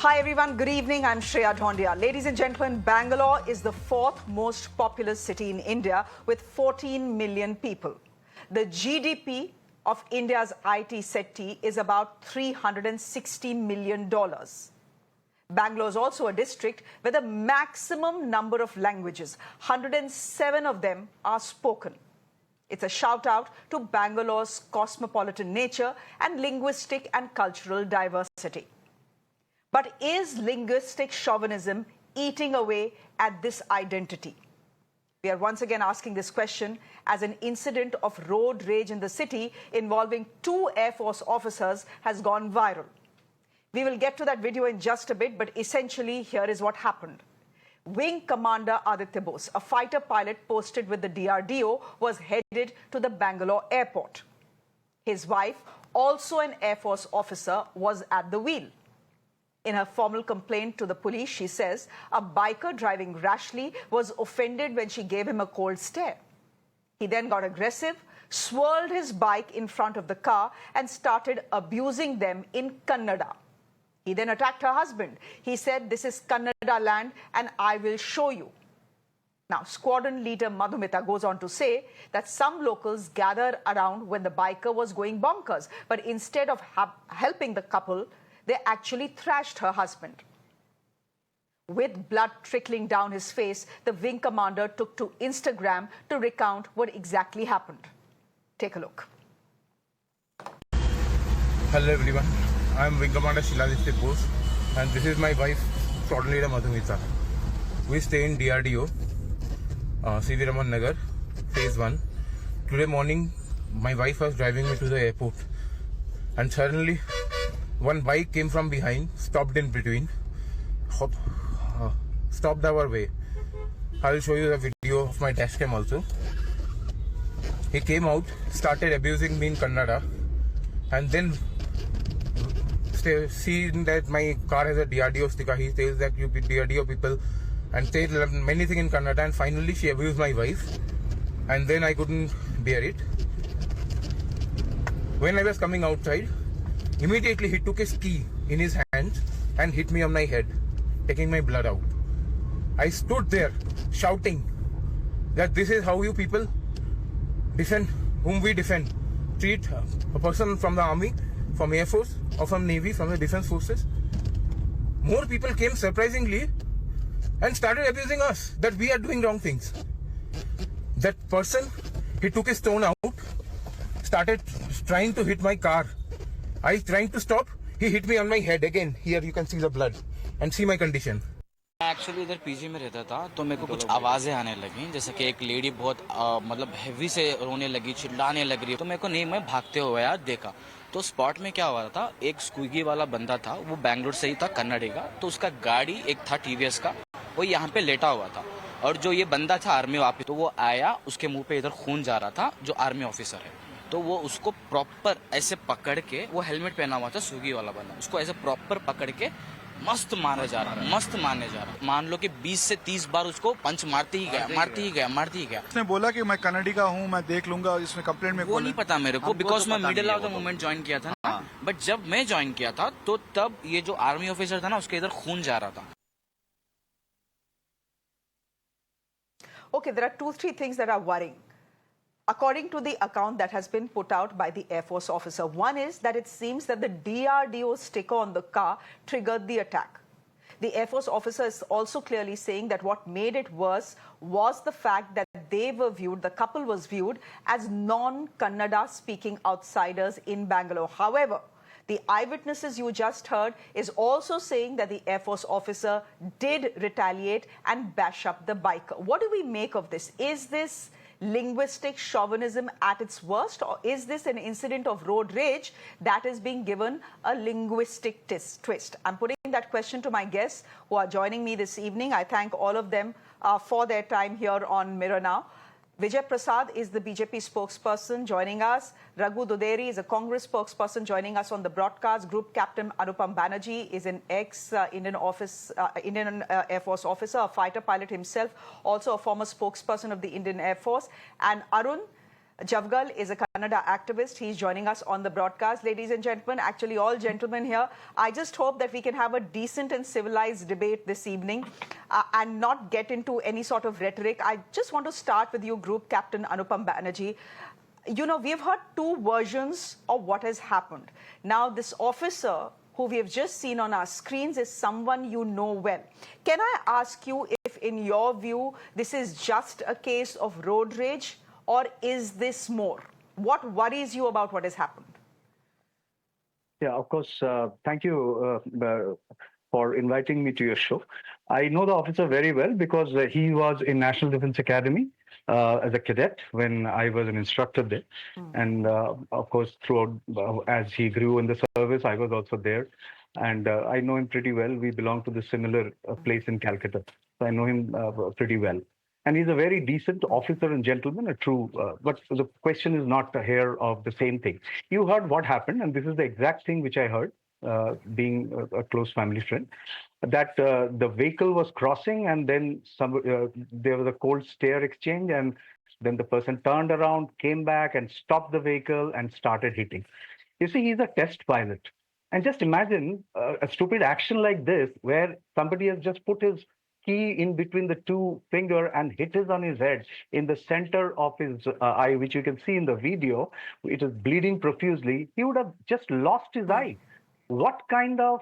Hi everyone, good evening. I'm Shreya Dhoundial. Ladies and gentlemen, Bangalore is the fourth most populous city in India with 14 million people. The GDP of India's IT sector is about $360 million. Bangalore is also a district where the maximum number of languages, 107 of them, are spoken. It's a shout out to Bangalore's cosmopolitan nature and linguistic and cultural diversity. But is linguistic chauvinism eating away at this identity? We are once again asking this question as an incident of road rage in the city involving two Air Force officers has gone viral. We will get to that video in just a bit, but essentially here is what happened. Wing Commander Aditya Bose, a fighter pilot posted with the DRDO, was headed to the Bangalore airport. His wife, also an Air Force officer, was at the wheel. In her formal complaint to the police, she says a biker driving rashly was offended when she gave him a cold stare. He then got aggressive, swirled his bike in front of the car and started abusing them in Kannada. He then attacked her husband. He said, "This is Kannada land and I will show you." Now, squadron leader Madhumita goes on to say that some locals gathered around when the biker was going bonkers, but instead of helping the couple, they actually thrashed her husband. With blood trickling down his face, the wing commander took to Instagram to recount what exactly happened. Take a look. Hello everyone, I am Wing Commander Shreya Dhoundial and this is my wife, Squadron Leader Madhumita. We stay in DRDO, CV Raman Nagar, Phase 1. Today morning, my wife was driving me to the airport and suddenly one bike came from behind, stopped in between, stopped our way. I will show you the video of my dashcam also. He came out, started abusing me in Kannada, and then seeing that my car has a DRDO sticker, he says that you DRDO people, and said many things in Kannada, and finally she abused my wife, and then I couldn't bear it. When I was coming outside, immediately he took his key in his hand and hit me on my head, taking my blood out. I stood there shouting that this is how you people defend whom we defend. Treat a person from the army, from Air Force or from Navy, from the defense forces. More people came surprisingly and started abusing us that we are doing wrong things. That person, he took his stone out, started trying to hit my car. I trying to stop, he hit me on my head again. Here you can see the blood and see my condition. मैं actually इधर PG में रहता था तो मेरे को कुछ आवाज़ें आने लगी, जैसे कि एक लेडी बहुत मतलब हेवी से रोने लगी, चिल्लाने लग रही है, तो मेरे को नहीं, मैं भागते हुए यार देखा तो स्पॉट में क्या हुआ था, एक स्क्विगी वाला बंदा था, वो बैंगलोर से ही था, कन्नड़ी का, तो उसका गाड़ी एक था टीवीएस का, वो यहाँ पे लेटा हुआ था और जो ये बंदा था आर्मी वापस, तो वो आया, उसके मुँह पे इधर खून जा रहा था, जो आर्मी ऑफिसर है, तो वो उसको प्रॉपर ऐसे पकड़ के, वो हेलमेट पहना हुआ था स्विगी वाला बंदा, उसको ऐसे प्रॉपर पकड़ के मस्त मारने जा रहा। मान लो कि 20 से 30 बार उसको पंच मारते ही गया। उसने बोला कि मैं कन्नड़ी का हूँ, मैं देख लूंगा, इसमें कंप्लेंट में वो नहीं पता मेरे को, बिकॉज मैं middle of the movement join किया था ना, बट जब मैं ज्वाइन किया था तो तब ये जो आर्मी ऑफिसर था ना, उसके इधर खून जा रहा था। Okay, there are 2-3 things that are worrying. According to the account that has been put out by the Air Force officer, one is that it seems that the DRDO sticker on the car triggered the attack. The Air Force officer is also clearly saying that what made it worse was the fact that the couple was viewed as non-Kannada speaking outsiders in Bangalore. However, the eyewitnesses you just heard is also saying that the Air Force officer did retaliate and bash up the biker. What do we make of this? Is this linguistic chauvinism at its worst, or is this an incident of road rage that is being given a linguistic twist? I'm putting that question to my guests who are joining me this evening. I thank all of them for their time here on Mirror Now. Vijay Prasad is the BJP spokesperson joining us. Raghu Duderi is a Congress spokesperson joining us on the broadcast. Group Captain Anupam Banerjee is an ex-Indian Air Force officer, a fighter pilot himself, also a former spokesperson of the Indian Air Force. And Arun, Javgal is a Kannada activist. He's joining us on the broadcast. Ladies and gentlemen, actually all gentlemen here, I just hope that we can have a decent and civilized debate this evening and not get into any sort of rhetoric. I just want to start with you, Group Captain Anupam Banerjee. You know, we've heard two versions of what has happened. Now, this officer who we have just seen on our screens is someone you know well. Can I ask you if, in your view, this is just a case of road rage, or is this more? What worries you about what has happened? Yeah, of course. Thank you for inviting me to your show. I know the officer very well because he was in National Defense Academy as a cadet when I was an instructor there. And of course, throughout, as he grew in the service, I was also there. And I know him pretty well. We belong to the similar place in Calcutta. So I know him pretty well. And he's a very decent officer and gentleman, a true, but the question is not here of the same thing. You heard what happened, and this is the exact thing which I heard, being a close family friend, that the vehicle was crossing and then there was a cold stare exchange, and then the person turned around, came back and stopped the vehicle and started hitting. You see, he's a test pilot. And just imagine a stupid action like this, where somebody has just put his key in between the two finger and hit his on his head in the center of his eye, which you can see in the video. It is bleeding profusely. He would have just lost his eye. What kind of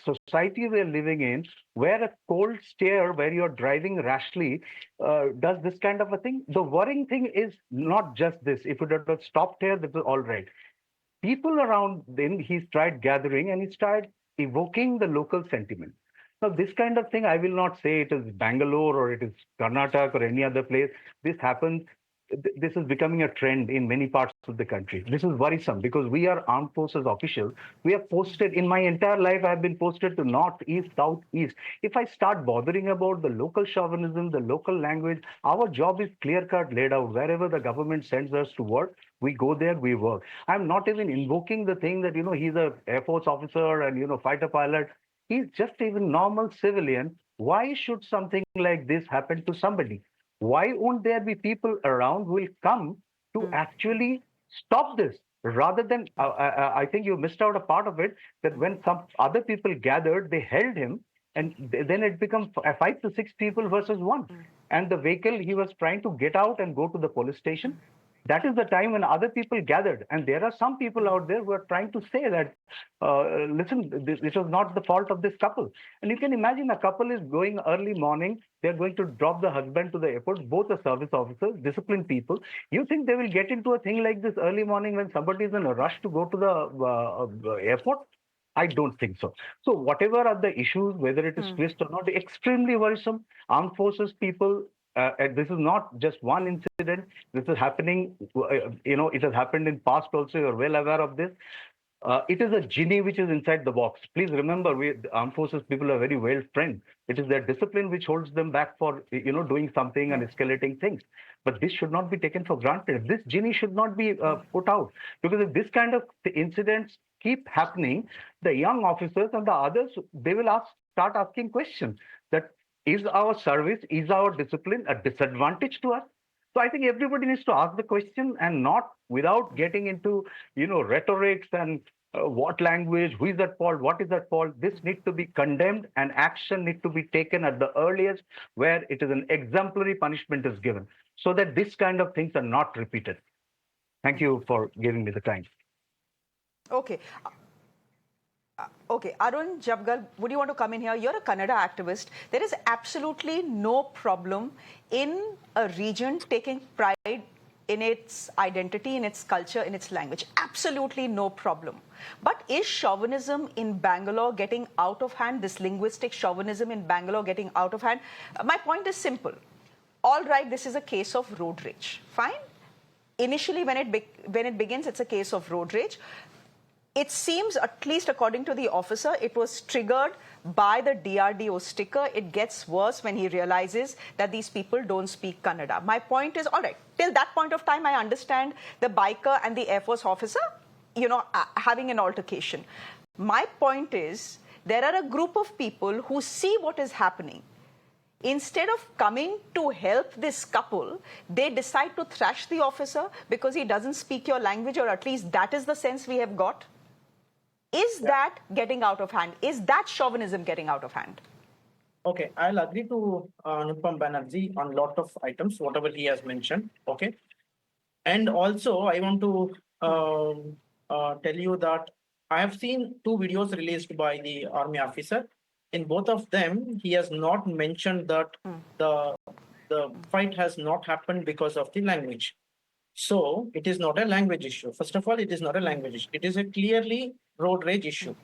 society we're living in, where a cold stare, where you're driving rashly, does this kind of a thing? The worrying thing is not just this. If it had stopped here, this is all right. People around him, he's tried gathering and he started evoking the local sentiment. Now, this kind of thing, I will not say it is Bangalore or it is Karnataka or any other place. This happens. This is becoming a trend in many parts of the country. This is worrisome because we are armed forces officials. We are posted, in my entire life, I have been posted to north, east, south, east. If I start bothering about the local chauvinism, the local language, our job is clear-cut, laid out. Wherever the government sends us to work, we go there, we work. I'm not even invoking the thing that, he's an Air Force officer and, fighter pilot. He's just even normal civilian. Why should something like this happen to somebody? Why won't there be people around who will come to actually stop this? Rather than, I think you missed out a part of it, that when some other people gathered, they held him, and then it becomes 5 to 6 people versus one. And the vehicle, he was trying to get out and go to the police station. That is the time when other people gathered. And there are some people out there who are trying to say that, listen, this was not the fault of this couple. And you can imagine a couple is going early morning. They're going to drop the husband to the airport. Both are service officers, disciplined people. You think they will get into a thing like this early morning when somebody is in a rush to go to the airport? I don't think so. So whatever are the issues, whether it is twist or not, extremely worrisome. Armed forces people, this is not just one incident. This is happening, it has happened in past also. You're well aware of this. It is a genie which is inside the box. Please remember, the armed forces people are very well trained. It is their discipline which holds them back for, doing something and escalating things. But this should not be taken for granted. This genie should not be put out. Because if this kind of incidents keep happening, the young officers and the others, they will start asking questions that, is our service, is our discipline a disadvantage to us? So I think everybody needs to ask the question, and not without getting into, rhetorics and what language, who is at fault, what is at fault. This needs to be condemned, and action needs to be taken at the earliest, where it is an exemplary punishment is given, so that this kind of things are not repeated. Thank you for giving me the time. Okay. Okay, Arun Javgal, would you want to come in here? You're a Kannada activist. There is absolutely no problem in a region taking pride in its identity, in its culture, in its language. Absolutely no problem. But is chauvinism in Bangalore getting out of hand, this linguistic chauvinism in Bangalore getting out of hand? My point is simple. All right, this is a case of road rage. Fine. Initially, when it begins, it's a case of road rage. It seems, at least according to the officer, it was triggered by the DRDO sticker. It gets worse when he realizes that these people don't speak Kannada. My point is, all right, till that point of time, I understand the biker and the Air Force officer, having an altercation. My point is, there are a group of people who see what is happening. Instead of coming to help this couple, they decide to thrash the officer because he doesn't speak your language, or at least that is the sense we have got. Is that getting out of hand? Is that chauvinism getting out of hand? Okay, I'll agree to Anupam Banerjee on lot of items, whatever he has mentioned. Okay, and also I want to tell you that I have seen two videos released by the army officer. In both of them, he has not mentioned that the fight has not happened because of the language. So it is not a language issue. First of all, it is not a language issue. It is a clearly road rage issue.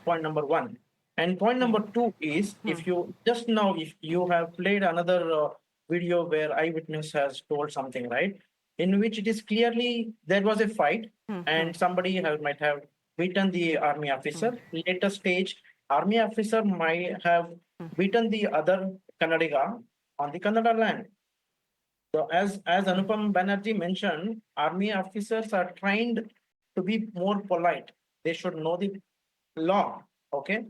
Point number one. And point number two is, if you just now, if you have played another video where eyewitness has told something, right, in which it is clearly there was a fight and somebody might have beaten the army officer. Later stage, army officer might have beaten the other Kannadiga on the Kannada land. So as Anupam Banerjee mentioned, army officers are trained to be more polite. They should know the law. Okay.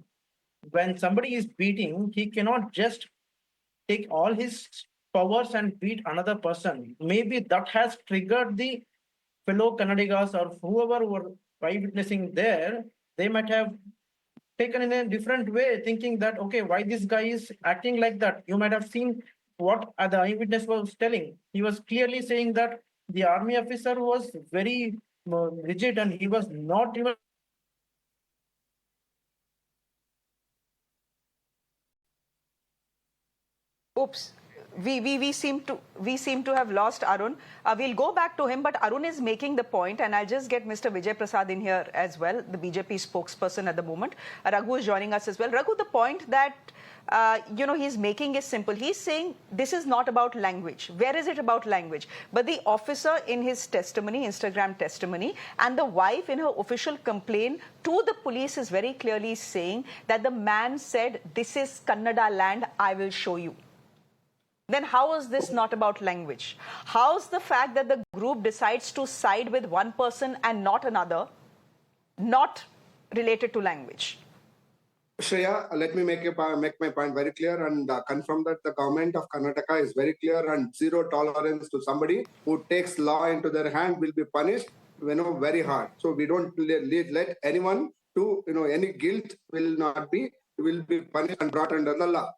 When somebody is beating, he cannot just take all his powers and beat another person. Maybe that has triggered the fellow Kannadigas or whoever were eyewitnessing there. They might have taken in a different way, thinking that, okay, why this guy is acting like that? You might have seen what the eyewitness was telling. He was clearly saying that the army officer was very rigid and he was not even Oops. We seem to have lost Arun. We'll go back to him, but Arun is making the point, and I'll just get Mr. Vijay Prasad in here as well, the BJP spokesperson at the moment. Raghu is joining us as well. Raghu, the point that he's making is simple. He's saying this is not about language. Where is it about language? But the officer in his testimony, Instagram testimony, and the wife in her official complaint to the police is very clearly saying that the man said, "This is Kannada land, I will show you." Then how is this not about language? How's the fact that the group decides to side with one person and not another not related to language? Shreya, let me make my point very clear and confirm that the government of Karnataka is very clear and zero tolerance to somebody who takes law into their hand will be punished, very hard. So we don't let anyone to, any guilt will be punished and brought under the law.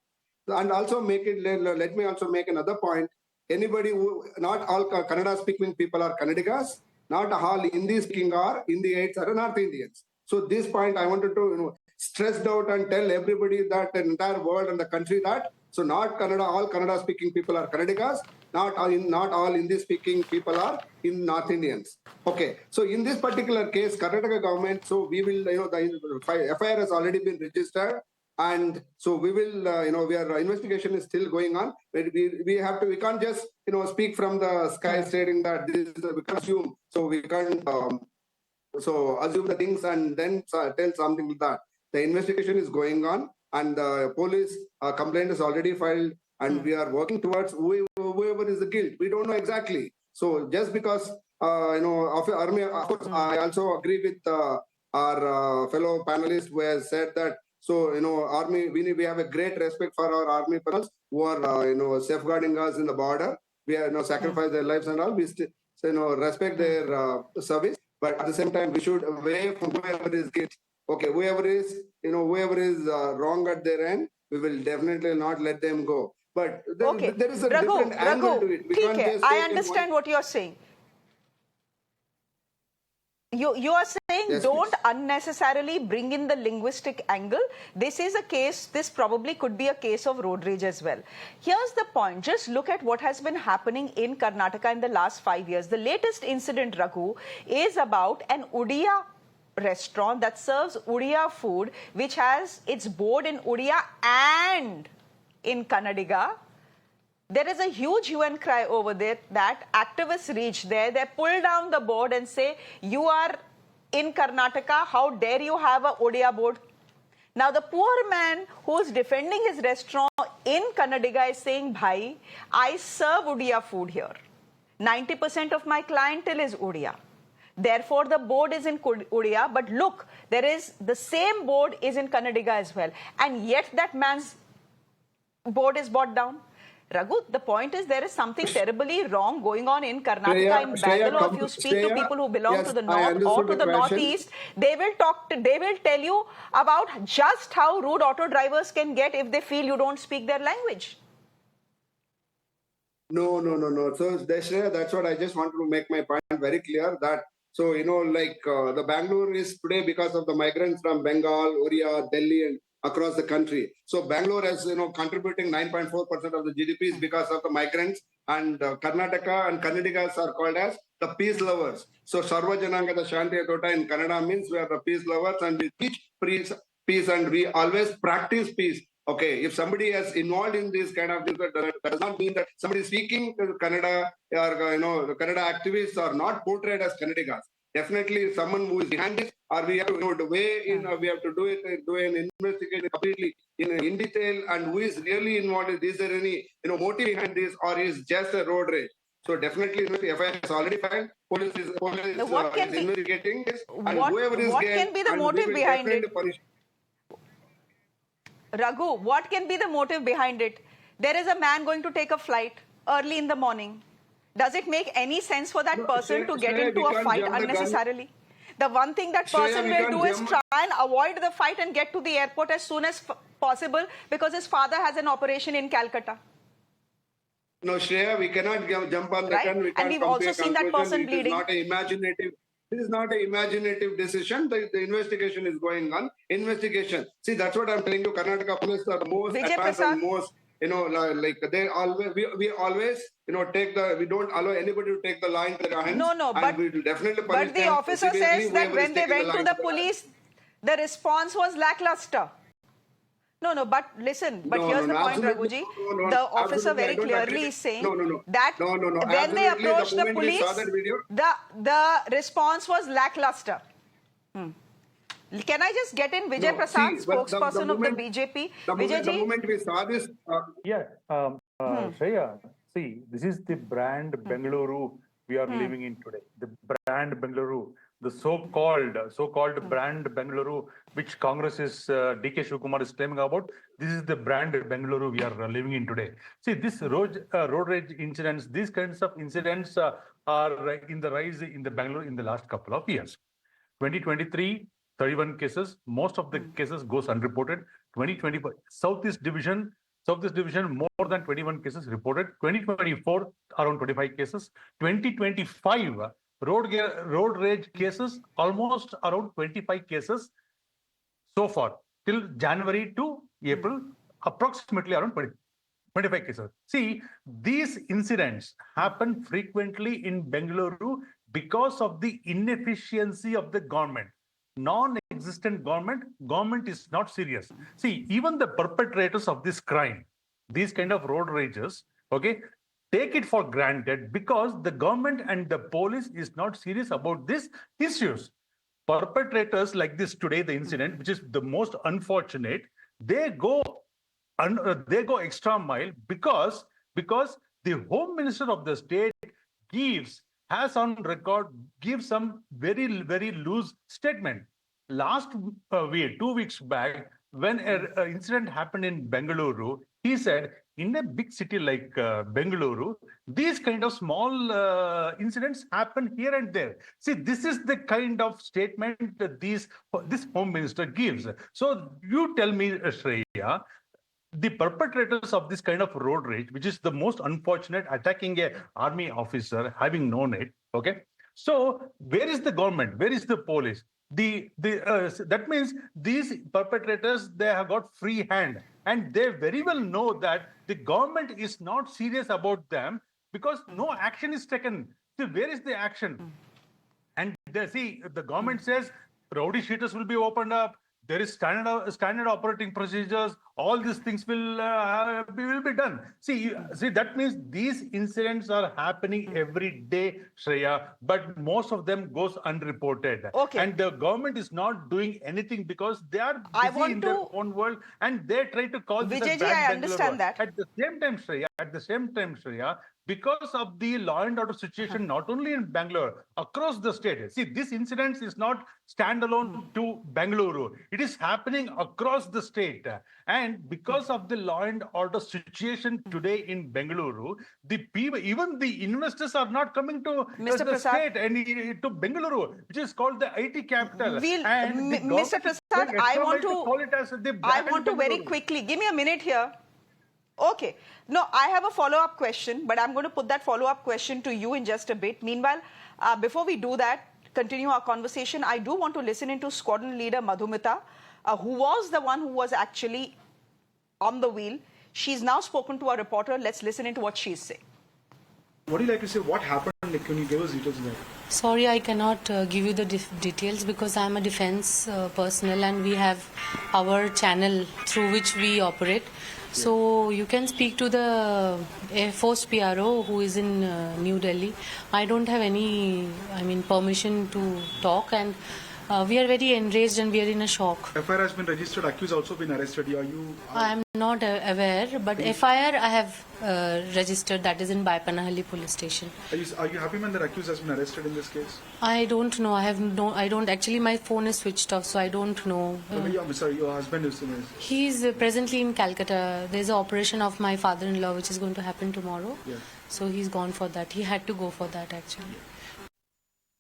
And also let me also make another point. Anybody not all Kannada speaking people are Kannadigas, not all Hindi speaking are Indians are North Indians. So this point I wanted to, stress out and tell everybody that the entire world and the country that, so not Kannada, all Kannada speaking people are Kannadigas, not all Hindi speaking people are in North Indians. Okay, so in this particular case, Karnataka government, so we will, the FIR has already been registered. And so we will, our investigation is still going on. We can't just, speak from the sky stating that this is, we can't assume. So we can't, assume the things and then tell something like that. The investigation is going on and the police complaint is already filed and we are working towards whoever is the guilt. We don't know exactly. So just because, of army, of course, I also agree with our fellow panelists who has said that, so, army, we have a great respect for our army personnel who are, safeguarding us in the border. We have, sacrificed their lives and all. We still, respect their service. But at the same time, we should weigh from whoever is guilty. Okay, whoever is wrong at their end, we will definitely not let them go. But there is a different angle to it. We can't just I understand what you're saying. You are saying yes, don't please. Unnecessarily bring in the linguistic angle. This is a case, this probably could be a case of road rage as well. Here's the point. Just look at what has been happening in Karnataka in the last 5 years. The latest incident, Raghu, is about an Odia restaurant that serves Odia food, which has its board in Odia and in Kannadiga. There is a huge hue and cry over there that activists reach there. They pull down the board and say, you are in Karnataka, how dare you have a Odia board? Now the poor man who's defending his restaurant in Kannadiga is saying, Bhai, I serve Odia food here. 90% of my clientele is Odia. Therefore, the board is in Odia, but look, there is the same board is in Kannadiga as well. And yet that man's board is brought down. Raghu, the point is there is something terribly wrong going on in Karnataka, in Bangalore. If you speak to people who belong to the north or to the northeast, they will tell you about just how rude auto drivers can get if they feel you don't speak their language. No. So, Shreya, that's what I just wanted to make my point very clear that, so, the Bangalore is today because of the migrants from Bengal, Orissa, Delhi, and across the country. So Bangalore has, contributing 9.4% of the GDP is because of the migrants, and Karnataka and Kannadigas are called as the peace lovers. So Sarva Janangada Shanti Tota in Kannada means we are the peace lovers and we teach peace and we always practice peace. Okay, if somebody is involved in this kind of thing, that does not mean that somebody speaking Kannada or the Kannada activists are not portrayed as Kannadigas. Definitely, someone who is behind this, or we have to we have to do an investigation completely in detail, and who is really involved. Is there any motive behind this, or is just a road rage? So definitely, the FIR is already filed. Police is investigating this, and whoever is what can be the motive behind it? Raghu, what can be the motive behind it? There is a man going to take a flight early in the morning. Does it make any sense for that person to get into a fight unnecessarily? The one thing that person will do is try and avoid the fight and get to the airport as soon as possible because his father has an operation in Calcutta. No, Shreya, we cannot jump on that. Right? And we've also seen that person bleeding. This is not an imaginative decision. The investigation is going on. Investigation. See, that's what I'm telling you. Karnataka police are the most advanced and most, they always, we always, we don't allow anybody to take the law into their hands. No, but we will definitely punish the officer says that when they went to the police, the response was lackluster. No, but listen, here's the point, Raghuji. The officer very clearly is saying that when they approached the police, the response was lackluster. Can I just get in Vijay Prasad, spokesperson of the BJP? The moment we saw this... Shreya, see, this is the brand Bengaluru we are living in today. The brand Bengaluru, the so-called brand Bengaluru, which Congress is, DK Shivakumar is claiming about, this is the brand Bengaluru we are living in today. See, this road rage incidents, these kinds of incidents are in the rise in the Bangalore in the last couple of years. 2023, 31 cases, most of the cases goes unreported. 2025, Southeast Division, more than 21 cases reported. 2024, around 25 cases. 2025, road rage cases, almost around 25 cases so far. Till January to April, approximately around 25 cases. See, these incidents happen frequently in Bengaluru because of the inefficiency of the government. Non-existent government is not serious. See, even the perpetrators of this crime, these kind of road rages, okay, take it for granted because the government and the police is not serious about these issues. Perpetrators like this today, the incident, which is the most unfortunate, they go extra mile because the Home Minister of the state has on record, gives some very, very loose statement. Last week, 2 weeks back, when an incident happened in Bengaluru, he said, in a big city like Bengaluru, these kind of small incidents happen here and there. See, this is the kind of statement that this Home Minister gives. So you tell me, Shreya, the perpetrators of this kind of road rage, which is the most unfortunate, attacking a army officer, having known it, okay? So where is the government? Where is the police? That means these perpetrators, they have got free hand, and they very well know that the government is not serious about them because no action is taken. See, where is the action? And the government says rowdy sheeters will be opened up. There is standard operating procedures. All these things will be done. See, that means these incidents are happening every day, Shreya, but most of them goes unreported. Okay. And the government is not doing anything because they are busy in their own world, and they try to call this a bad I understand that. At the same time, Shreya, because of the law and order situation, not only in Bangalore, across the state. See, this incident is not standalone to Bengaluru. It is happening across the state. And because of the law and order situation today in Bengaluru, the people, even the investors are not coming to Mr. the Prasad, state and to Bengaluru, which is called the IT capital. And the Mr. government is Prasad, going I extra want mile to call it as the I brand want to very Bengaluru. quickly, give me a minute here. Okay. No, I have a follow-up question, but I'm going to put that follow-up question to you in just a bit. Meanwhile, before we do that, continue our conversation, I do want to listen into squadron leader Madhumita, who was the one who was actually on the wheel. She's now spoken to a reporter. Let's listen into what she's saying. What do you like to say? What happened? Like, can you give us details on that? Sorry, I cannot give you the details because I'm a defense personnel and we have our channel through which we operate. So you can speak to the Air Force PRO who is in New Delhi. I don't have any, permission to talk, and we are very enraged and we are in a shock. FIR has been registered, accused also been arrested. I am not aware, but FIR I have registered, that is in Baipanahalli police station. Are you happy when the accused has been arrested in this case? I don't know. I don't. Actually, my phone is switched off, so I don't know. I'm sorry, your husband is in this. He is presently in Calcutta. There's an operation of my father-in-law which is going to happen tomorrow. Yeah. So he's gone for that. He had to go for that actually.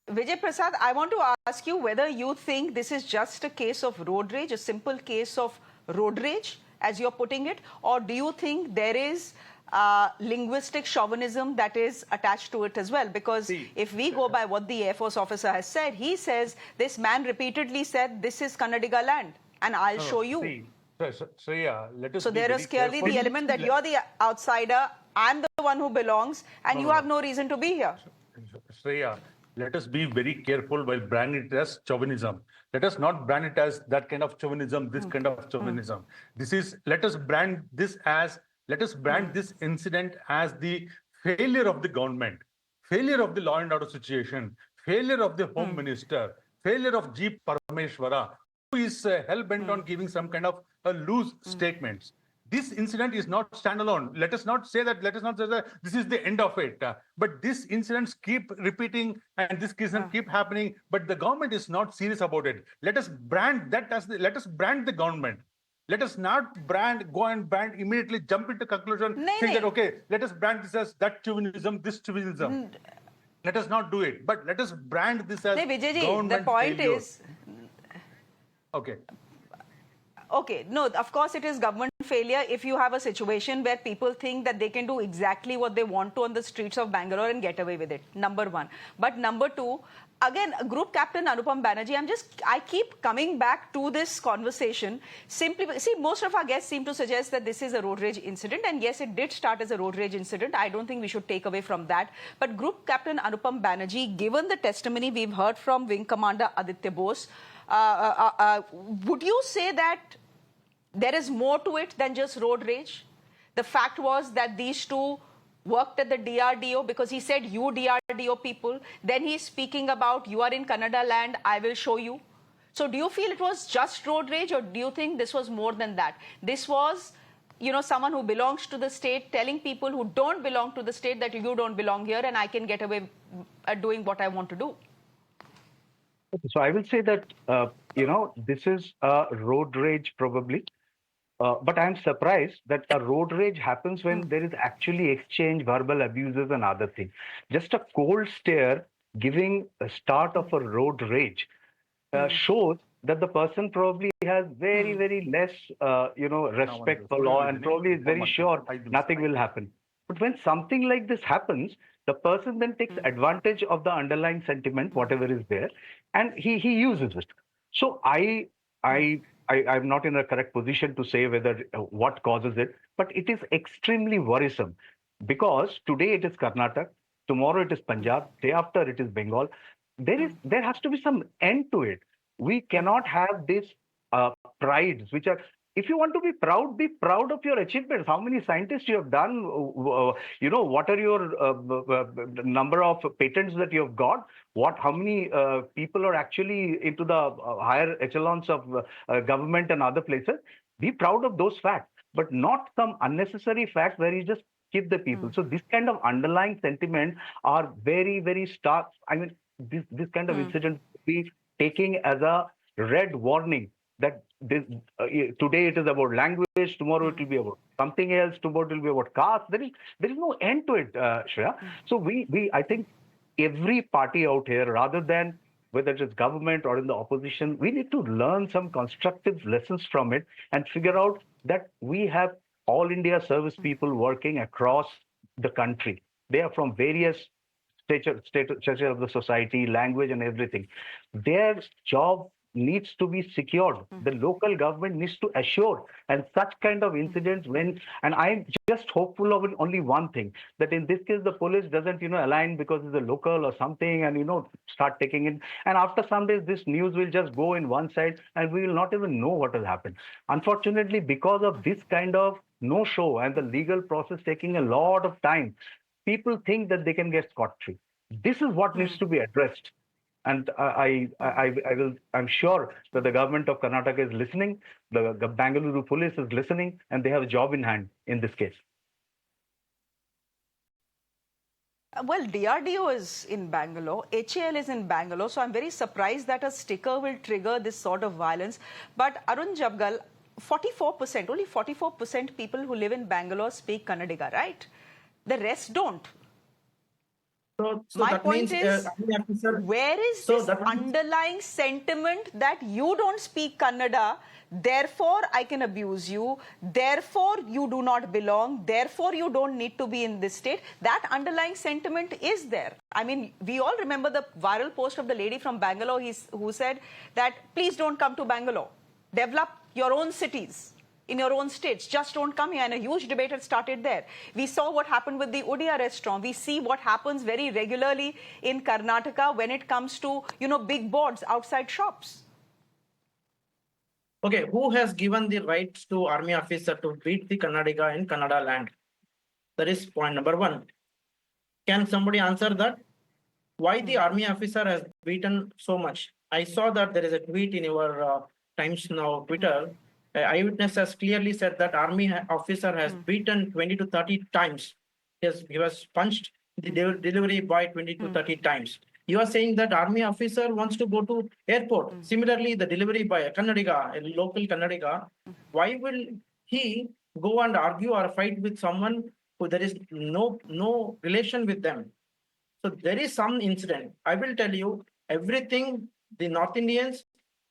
Vijay Prasad, I want to ask you whether you think this is just a case of road rage, a simple case of road rage, as you're putting it, or do you think there is linguistic chauvinism that is attached to it as well? Because if we go by what the Air Force officer has said, he says this man repeatedly said this is Kannadiga land and I'll show you. Shreya, let us So be there very is clearly careful. the element that you're the outsider, I'm the one who belongs, and you have no reason to be here. Shreya, let us be very careful while branding it as chauvinism. Let us not brand it as that kind of chauvinism, this kind of chauvinism. Let us brand this incident as the failure of the government, failure of the law and order situation, failure of the Home Minister, failure of G. Parameshwara, who is hell-bent on giving some kind of loose statements. This incident is not standalone. Let us not say that this is the end of it. But these incidents keep repeating and this keep happening. But the government is not serious about it. Let us brand the government. Let us not go and brand, immediately jump into conclusion, saying that, okay, let us brand this as that chauvinism, this chauvinism. Let us not do it. But let us brand this as government the point failure. is... Okay. Okay, no, of course it is government failure if you have a situation where people think that they can do exactly what they want to on the streets of Bangalore and get away with it, number one. But number two, again, Group Captain Anupam Banerjee, I keep coming back to this conversation. Simply, see, most of our guests seem to suggest that this is a road rage incident, and yes, it did start as a road rage incident. I don't think we should take away from that. But Group Captain Anupam Banerjee, given the testimony we've heard from Wing Commander Aditya Bose, would you say that there is more to it than just road rage? The fact was that these two worked at the DRDO because he said, you DRDO people. Then he's speaking about, you are in Kannada land, I will show you. So do you feel it was just road rage, or do you think this was more than that? This was, someone who belongs to the state telling people who don't belong to the state that you don't belong here and I can get away doing what I want to do. So I will say that, this is a road rage probably. But I'm surprised that a road rage happens when there is actually exchange, verbal abuses and other things. Just a cold stare giving a start of a road rage shows that the person probably has very, very less, respect for law and probably is very sure nothing will happen. But when something like this happens, the person then takes advantage of the underlying sentiment, whatever is there, and he uses it. So I'm not in a correct position to say whether what causes it, but it is extremely worrisome because today it is Karnataka, tomorrow it is Punjab, day after it is Bengal. There has to be some end to it. We cannot have these prides which are. If you want to be proud of your achievements. How many scientists you have done? What are your number of patents that you have got? How many people are actually into the higher echelons of government and other places? Be proud of those facts, but not some unnecessary facts where you just keep the people. So this kind of underlying sentiment are very, very stark. I mean, this kind of incident be taking as a red warning that this, today it is about language, tomorrow it will be about something else, tomorrow it will be about caste. There is no end to it, Shreya. So I think every party out here, rather than whether it is government or in the opposition, we need to learn some constructive lessons from it and figure out that we have all India service people working across the country. They are from various stature of the society, language, and everything. Their job needs to be secured. The local government needs to assure. And such kind of incidents, and I'm just hopeful of only one thing, that in this case the police doesn't align because it's a local or something, and start taking it. And after some days, this news will just go in one side, and we will not even know what has happened. Unfortunately, because of this kind of no show and the legal process taking a lot of time, people think that they can get scot-free. This is what needs to be addressed. And I'm sure that the government of Karnataka is listening, the Bengaluru police is listening, and they have a job in hand in this case. Well, DRDO is in Bangalore, HAL is in Bangalore, so I'm very surprised that a sticker will trigger this sort of violence. But Arun Jabgal, 44%, only 44% people who live in Bangalore speak Kannadiga, right? The rest don't. So My that point means, is, officer, where is so this that means- underlying sentiment that you don't speak Kannada, therefore I can abuse you, therefore you do not belong, therefore you don't need to be in this state? That underlying sentiment is there. I mean, we all remember the viral post of the lady from Bangalore who said that please don't come to Bangalore, develop your own cities in your own states, just don't come here. And a huge debate had started there. We saw what happened with the Odia restaurant. We see what happens very regularly in Karnataka when it comes to, big boards outside shops. Okay, who has given the rights to army officer to beat the Kannadiga in Kannada land? That is point number one. Can somebody answer that? Why the army officer has beaten so much? I saw that there is a tweet in your Times Now Twitter. Eyewitness has clearly said that army officer has beaten 20 to 30 times. He was punched the delivery boy 20 to 30 times. You are saying that army officer wants to go to airport. Similarly, the delivery boy, Kannadiga, a local Kannadiga, why will he go and argue or fight with someone who there is no relation with them? So there is some incident. I will tell you everything. The North Indians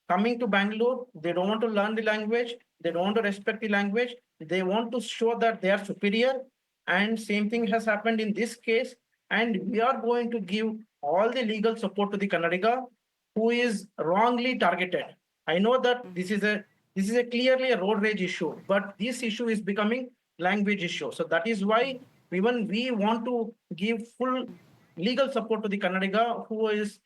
coming to Bangalore, they don't want to learn the language. They don't want to respect the language. They want to show that they are superior. And same thing has happened in this case. And we are going to give all the legal support to the Kannadiga who is wrongly targeted. I know that this is a clearly a road rage issue, but this issue is becoming language issue. So that is why even we want to give full legal support to the Kannadiga who was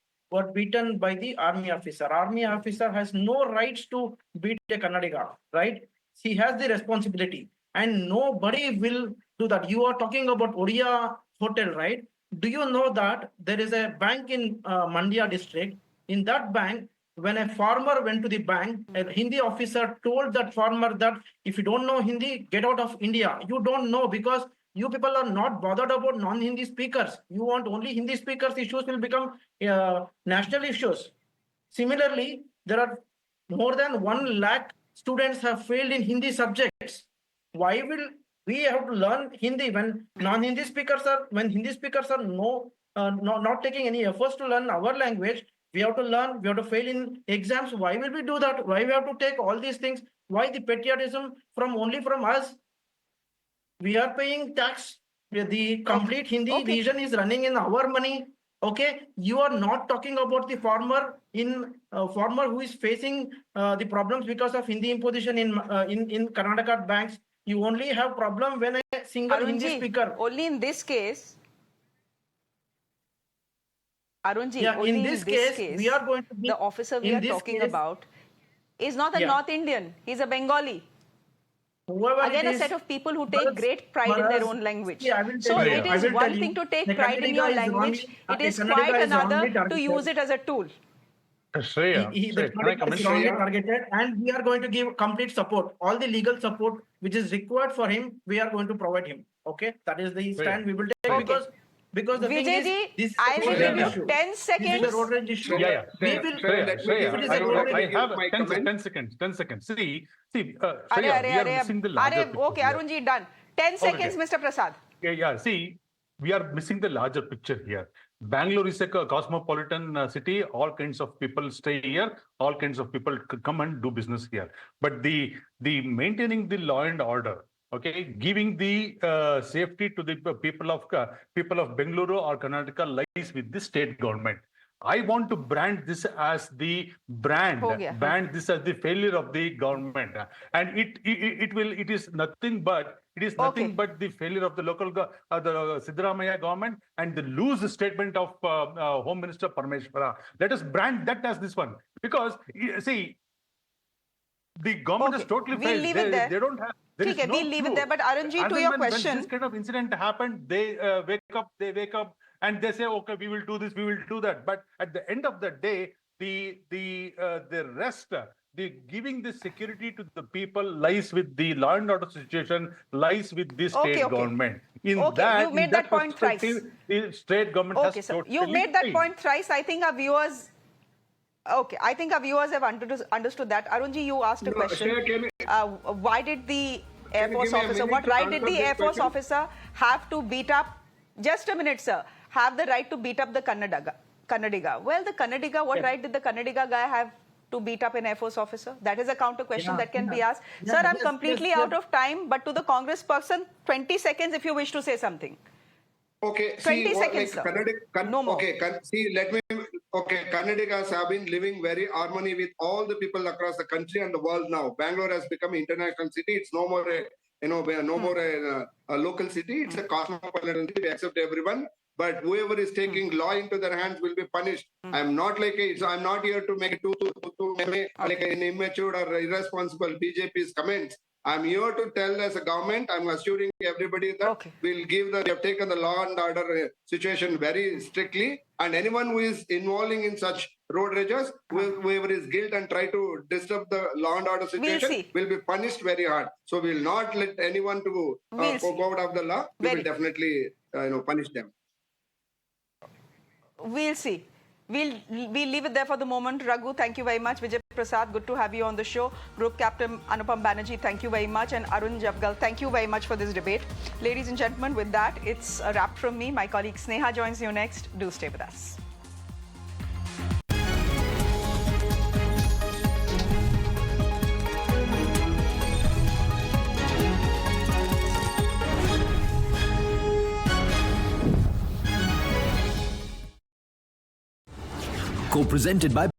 beaten by the army officer. Army officer has no rights to beat a Kannadiga, right? He has the responsibility and nobody will do that. You are talking about Odia Hotel, right? Do you know that there is a bank in Mandya district? In that bank, when a farmer went to the bank, a Hindi officer told that farmer that if you don't know Hindi, get out of India. You don't know because you people are not bothered about non-Hindi speakers. You want only Hindi speakers. Issues will become national issues. Similarly, there are more than 1 lakh students have failed in Hindi subjects. Why will we have to learn Hindi when non-Hindi speakers are not taking any efforts to learn our language? We have to learn. We have to fail in exams. Why will we do that? Why we have to take all these things? Why the patriotism only from us? We are paying tax. The complete Hindi region is running in our money. Okay, you are not talking about the farmer who is facing the problems because of Hindi imposition in Karnataka banks. You only have problem when a single Arunji, Hindi speaker. Only in this case. Arunji, Yeah, only in this case, we are going to be, the officer we are talking about is not a North Indian. He's a Bengali. Again, a set of people who take great pride in their own language. So it is one thing to take pride in your language. It is quite another to use it as a tool. Shreya, The Shreya, can I target come is in? wrongly Shreya? targeted, and we are going to give complete support. All the legal support which is required for him, we are going to provide him. Okay, that is the stand we will take, Okay. because the thing Vijay is, ji, this is I a will road give rage you issue. 10 This is seconds. a road rage issue. Yeah, We will. Let me give If it is a road let me I rage, give have my 10, comment. 10 seconds. See, Are, Shreya, we are missing the larger picture okay, here. Arunji, done. 10 seconds, Okay. Mr. Prasad. Yeah. See, we are missing the larger picture here. Bangalore is a cosmopolitan city. All kinds of people stay here. All kinds of people come and do business here. But the maintaining the law and order, okay, giving the safety to the people of Bengaluru or Karnataka lies with the state government. I want to brand this as the Ho gaya. brand this as the failure of the government, and it is nothing but the failure of the local the Siddaramaiah government and the loose statement of Home Minister Parmeshwara. Let us brand that as this one, because see, the government has totally we'll failed. leave it there. They don't have. There is Okay, no we'll leave it clue. there. But Arunji, As to and your when question, this kind of incident happened, they wake up, and they say, okay, we will do this, we will do that. But at the end of the day, the rest, the giving the security to the people lies with the law and order situation, lies with the state government. You made that point thrice. The state government has sir. totally You made that failed. point thrice. I think our viewers. Okay, I think our viewers have understood that. Arunji, you asked a No, question. Shreya, Why did the Air you Force give me a officer, minute what to right did answer the this Air Force question? officer have to beat up? Just a minute, sir. Have the right to beat up the Kannadiga. Well, the Kannadiga, what right did the Kannadiga guy have to beat up an Air Force officer? That is a counter question that can be asked. Yeah, Sir, I'm yes, completely yes, out of time, but to the Congress person, 20 seconds if you wish to say something. Okay, 20 see, seconds, sir. No more. Okay, see, let me. Okay, Kannadigas have been living very harmony with all the people across the country and the world now. Bangalore has become an international city. It's no more a local city. It's a cosmopolitan city. We accept everyone. But whoever is taking law into their hands will be punished. I'm not I'm not here to make it too like an immature or irresponsible BJP's comments. I'm here to tell as a government, I'm assuring everybody that we have taken the law and order situation very strictly, and anyone who is involving in such road rages, whoever is guilty and try to disturb the law and order situation will be punished very hard. So we will not let anyone to go out of the law. We will definitely punish them. We'll see. We'll leave it there for the moment. Raghu, thank you very much. Vijay Prasad, good to have you on the show. Group Captain Anupam Banerjee, thank you very much. And Arun Javgal, thank you very much for this debate. Ladies and gentlemen, with that, it's a wrap from me. My colleague Sneha joins you next. Do stay with us. Co-presented by